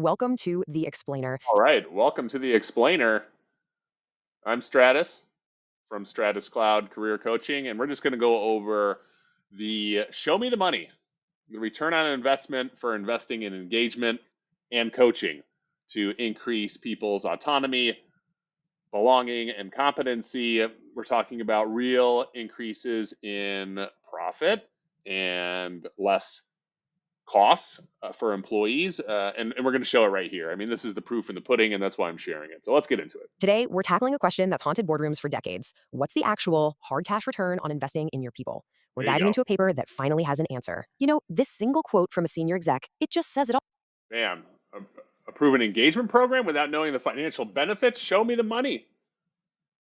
Welcome to The Explainer. All right, welcome to the Explainer. I'm Stratus from Stratus Cloud Career Coaching, and we're just going to go over the show me the money, the return on investment for investing in engagement and coaching to increase people's autonomy, belonging, and competency. We're talking about real increases in profit and less costs for employees, and we're going to show it right here. I mean, this is the proof in the pudding, and that's why I'm sharing it. So let's get into it. Today, we're tackling a question that's haunted boardrooms for decades. What's the actual hard cash return on investing in your people? We're There you diving go. into a paper that finally has an answer. You know, this single quote from a senior exec, it just says it all. Man, a proven engagement program without knowing the financial benefits. Show me the money.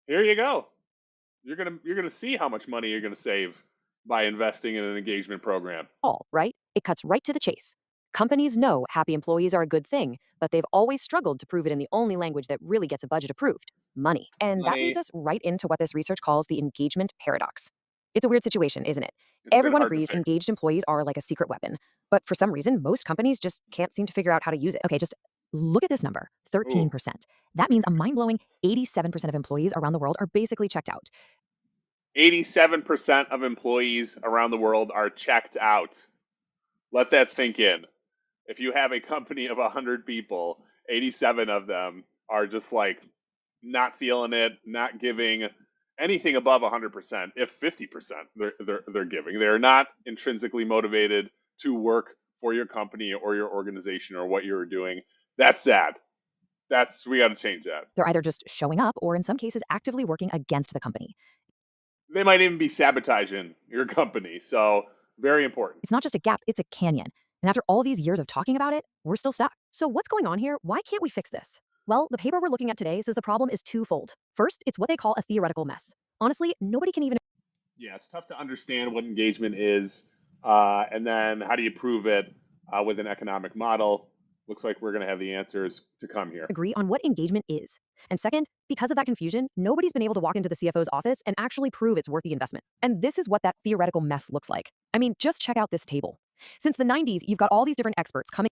Here you go. You're gonna see how much money you're gonna save by investing in an engagement program. All, right? It cuts right to the chase. Companies know happy employees are a good thing, but they've always struggled to prove it in the only language that really gets a budget approved: money. And that leads Money. us right into what this research calls the engagement paradox. It's a weird situation, isn't it? It's a bit Everyone hard to agrees fix. engaged employees are like a secret weapon, but for some reason, most companies just can't seem to figure out how to use it. Okay, just look at this number, Ooh, 13%. That means a mind blowing 87% of employees around the world are basically checked out. 87% of employees around the world are checked out. Let that sink in. If you have a company of 100 people, 87 of them are just like not feeling it, not giving anything above 100%, if 50% they're giving. They're not intrinsically motivated to work for your company or your organization or what you're doing. That's sad. We got to change that. They're either just showing up or, in some cases, actively working against the company. They might even be sabotaging your company. So, very important. It's not just a gap, it's a canyon. And after all these years of talking about it, we're still stuck. So what's going on here? Why can't we fix this? Well, the paper we're looking at today says the problem is twofold. First, it's what they call a theoretical mess. Honestly, nobody can even Yeah, it's tough to understand what engagement is, and then how do you prove it with an economic model. Looks like we're going to have the answers to come here. agree on what engagement is. And second, because of that confusion, nobody's been able to walk into the CFO's office and actually prove it's worth the investment. And this is what that theoretical mess looks like. I mean, just check out this table. Since the 90s, you've got all these different experts coming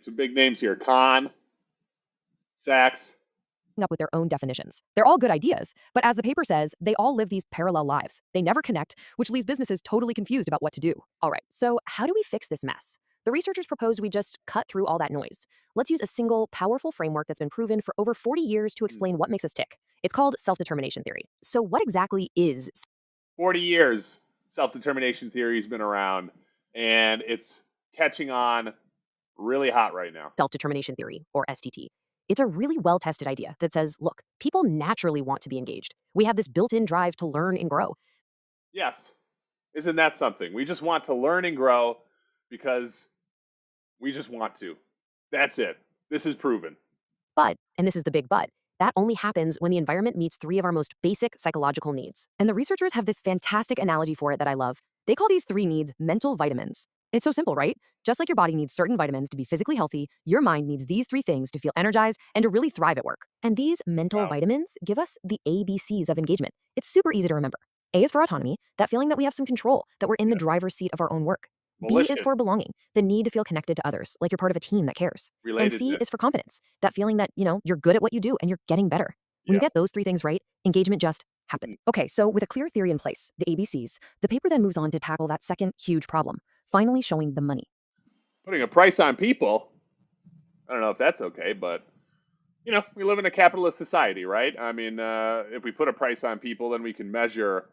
Some big names here: Kahn, Sachs. up with their own definitions. They're all good ideas, but as the paper says, they all live these parallel lives. They never connect, which leaves businesses totally confused about what to do. All right, so how do we fix this mess? The researchers propose we just cut through all that noise. Let's use a single, powerful framework that's been proven for over 40 years to explain what makes us tick. It's called self-determination theory. So what exactly is 40 years, self-determination theory has been around, and it's catching on really hot right now. self-determination theory, or SDT? It's a really well-tested idea that says, look, people naturally want to be engaged. We have this built-in drive to learn and grow. Yes, isn't that something? We just want to learn and grow because we just want to. That's it. This is proven. But, and this is the big but, that only happens when the environment meets three of our most basic psychological needs. And the researchers have this fantastic analogy for it that I love. They call these three needs mental vitamins. It's so simple, right? Just like your body needs certain vitamins to be physically healthy, your mind needs these three things to feel energized and to really thrive at work. And these mental Wow. vitamins give us the ABCs of engagement. It's super easy to remember. A is for autonomy, that feeling that we have some control, that we're in the Yes. driver's seat of our own work. B is Volition, for belonging, the need to feel connected to others, like you're part of a team that cares. And C relatedness. is for competence, that feeling that, you're good at what you do and you're getting better. When you Yeah. get those three things right, engagement just happens. Okay, so with a clear theory in place, the ABCs, the paper then moves on to tackle that second huge problem, finally showing the money. Putting a price on people. I don't know if that's okay, but we live in a capitalist society, right? I mean, if we put a price on people, then we can measure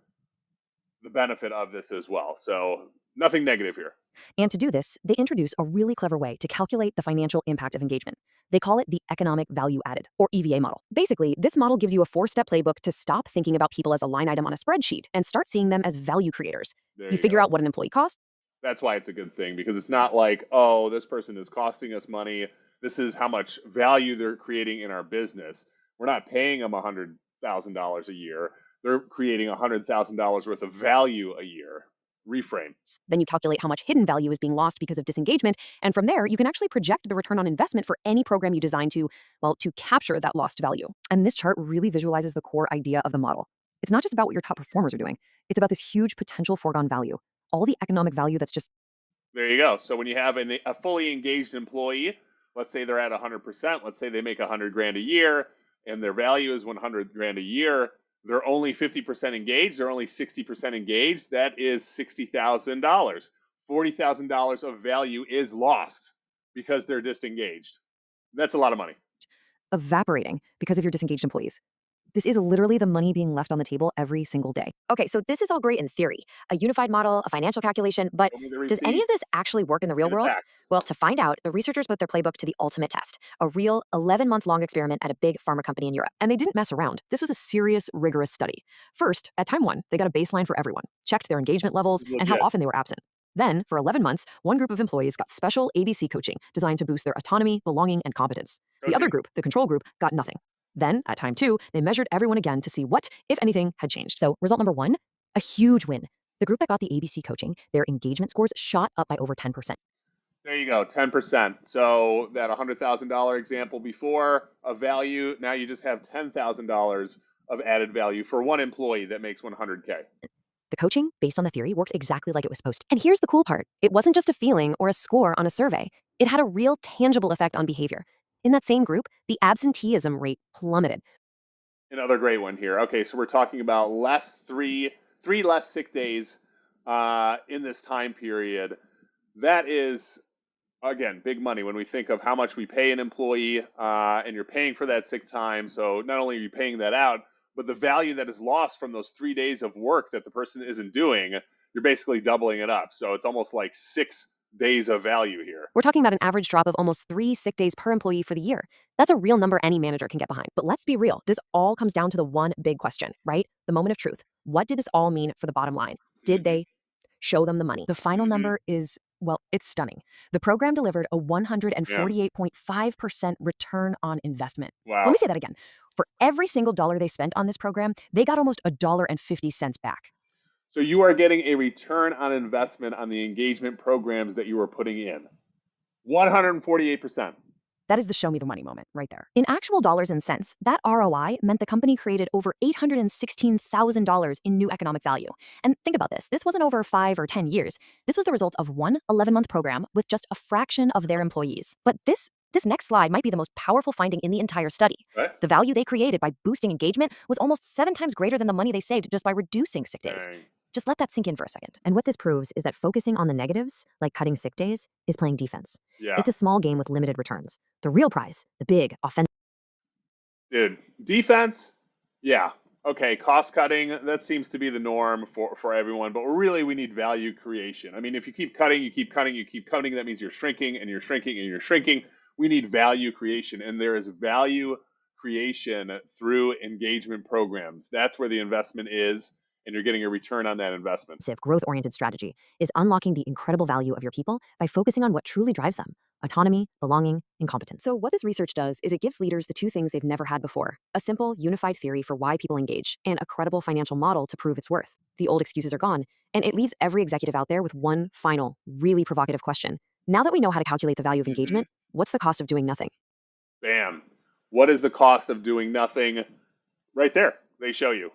the benefit of this as well. So nothing negative here. And to do this, they introduce a really clever way to calculate the financial impact of engagement. They call it the economic value added, or EVA model. Basically, this model gives you a 4-step playbook to stop thinking about people as a line item on a spreadsheet and start seeing them as value creators. There You you figure go. out what an employee costs. That's why it's a good thing because it's not like, oh, this person is costing us money. This is how much value they're creating in our business. We're not paying them $100,000 a year. They're creating $100,000 worth of value a year. Reframe. Then you calculate how much hidden value is being lost because of disengagement. And from there, you can actually project the return on investment for any program you design to, well, to capture that lost value. And this chart really visualizes the core idea of the model. It's not just about what your top performers are doing. It's about this huge potential foregone value. All the economic value that's just There you go. So when you have a fully engaged employee, let's say they're at 100%. Let's say they make 100 grand a year and their value is 100 grand a year. They're only 50% engaged. They're only 60% engaged. That is $60,000. $40,000 of value is lost because they're disengaged. That's a lot of money. Evaporating because of your disengaged employees. This is literally the money being left on the table every single day. Okay, so this is all great in theory, a unified model, a financial calculation, but Show me the does any receipt. of this actually work in the Show me real the world? fact. Well, to find out, the researchers put their playbook to the ultimate test, a real 11-month-long experiment at a big pharma company in Europe. And they didn't mess around. This was a serious, rigorous study. First, at time 1, they got a baseline for everyone, checked their engagement levels This is and how legit. often they were absent. Then, for 11 months, one group of employees got special ABC coaching designed to boost their autonomy, belonging, and competence. The other Coaching. group, the control group, got nothing. Then, at time 2, they measured everyone again to see what, if anything, had changed. So, result number 1, a huge win. The group that got the ABC coaching, their engagement scores shot up by over 10%. There you go, 10%. So that $100,000 example before of value, now you just have $10,000 of added value for one employee that makes 100K. The coaching, based on the theory, works exactly like it was supposed to. And here's the cool part. It wasn't just a feeling or a score on a survey. It had a real tangible effect on behavior. In that same group, the absenteeism rate plummeted. Another great one here. Okay, so we're talking about three less sick days in this time period. That is, again, big money when we think of how much we pay an employee, and you're paying for that sick time. So not only are you paying that out, but the value that is lost from those 3 days of work that the person isn't doing, you're basically doubling it up. So it's almost like 6 days of value here. We're talking about an average drop of almost 3 sick days per employee for the year. That's a real number any manager can get behind. But let's be real. This all comes down to the one big question, right? The moment of truth. What did this all mean for the bottom line? Did Mm-hmm. they show them the money? The final Mm-hmm. number is, well, it's stunning. The program delivered a Yeah. 148.5% return on investment. Let Wow. me say that again. For every single dollar they spent on this program, they got almost $1.50 back. So you are getting a return on investment on the engagement programs that you are putting in. 148%. That is the show me the money moment right there. In actual dollars and cents, that ROI meant the company created over $816,000 in new economic value. And think about this. This wasn't over 5 or 10 years. This was the result of one 11-month program with just a fraction of their employees. But this next slide might be the most powerful finding in the entire study. Right? The value they created by boosting engagement was almost 7 times greater than the money they saved just by reducing sick days. Dang. Just let that sink in for a second. And what this proves is that focusing on the negatives, like cutting sick days, is playing defense. Yeah. It's a small game with limited returns. The real prize, the big, offensive. Dude, defense, yeah. Okay, cost cutting, that seems to be the norm for everyone, but really we need value creation. I mean, if you keep cutting, you keep cutting, you keep cutting, that means you're shrinking and you're shrinking and you're shrinking. We need value creation, and there is value creation through engagement programs. That's where the investment is, and you're getting a return on that investment. Growth-oriented strategy is unlocking the incredible value of your people by focusing on what truly drives them: autonomy, belonging, and competence. So what this research does is it gives leaders the two things they've never had before: a simple, unified theory for why people engage, and a credible financial model to prove its worth. The old excuses are gone, and it leaves every executive out there with one final, really provocative question. Now that we know how to calculate the value of Mm-hmm. engagement, what's the cost of doing nothing? Bam. What is the cost of doing nothing? Right there, they show you.